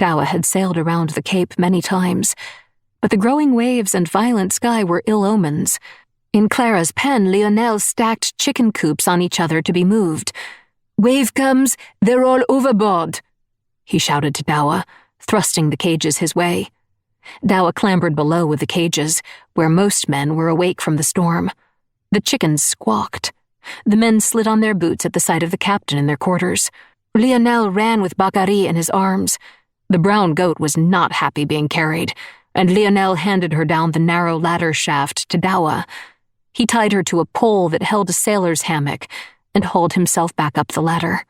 Douwe had sailed around the Cape many times, but the growing waves and violent sky were ill omens. In Clara's pen, Lionel stacked chicken coops on each other to be moved. "Wave comes, they're all overboard," he shouted to Douwe, thrusting the cages his way. Douwe clambered below with the cages, where most men were awake from the storm. The chickens squawked. The men slid on their boots at the sight of the captain in their quarters. Lionel ran with Bakari in his arms. The brown goat was not happy being carried, and Lionel handed her down the narrow ladder shaft to Douwe. He tied her to a pole that held a sailor's hammock and hauled himself back up the ladder.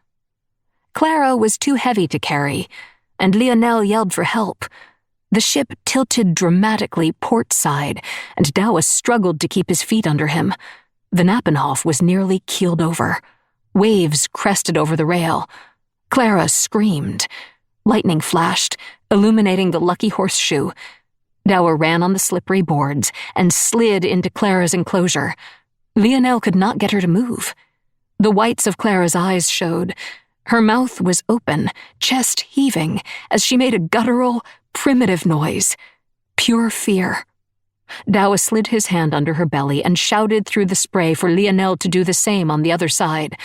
Clara was too heavy to carry, and Lionel yelled for help. The ship tilted dramatically port side, and Douwe struggled to keep his feet under him. The Nappenhof was nearly keeled over. Waves crested over the rail. Clara screamed. Lightning flashed, illuminating the lucky horseshoe. Douwe ran on the slippery boards and slid into Clara's enclosure. Lionel could not get her to move. The whites of Clara's eyes showed. Her mouth was open, chest heaving, as she made a guttural, primitive noise. Pure fear. Douwe slid his hand under her belly and shouted through the spray for Lionel to do the same on the other side.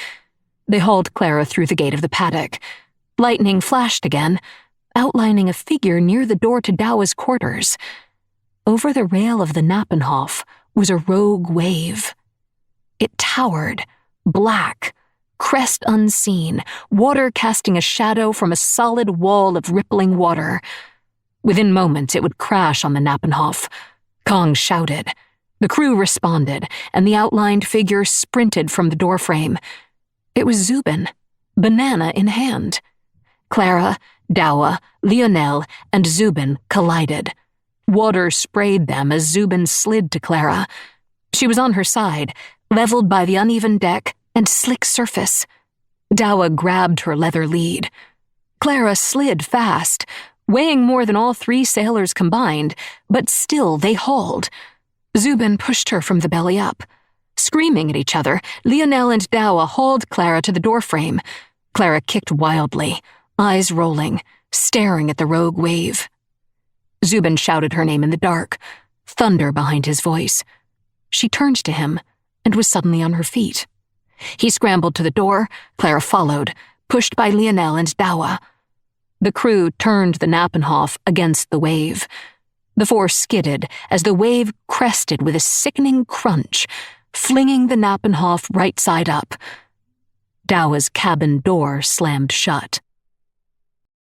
They hauled Clara through the gate of the paddock. Lightning flashed again, outlining a figure near the door to Douwe's quarters. Over the rail of the Nappenhof was a rogue wave. It towered, black, crest unseen, water casting a shadow from a solid wall of rippling water. Within moments, it would crash on the Nappenhof. Kong shouted. The crew responded, and the outlined figure sprinted from the doorframe. It was Zubin, banana in hand. Clara, Douwe, Lionel, and Zubin collided. Water sprayed them as Zubin slid to Clara. She was on her side, leveled by the uneven deck and slick surface. Douwe grabbed her leather lead. Clara slid fast, weighing more than all three sailors combined, but still they hauled. Zubin pushed her from the belly up. Screaming at each other, Lionel and Douwe hauled Clara to the doorframe. Clara kicked wildly, eyes rolling, staring at the rogue wave. Zubin shouted her name in the dark, thunder behind his voice. She turned to him and was suddenly on her feet. He scrambled to the door. Clara followed, pushed by Lionel and Douwe. The crew turned the Nappenhof against the wave. The four skidded as the wave crested with a sickening crunch, flinging the Nappenhof right side up. Douwe's cabin door slammed shut.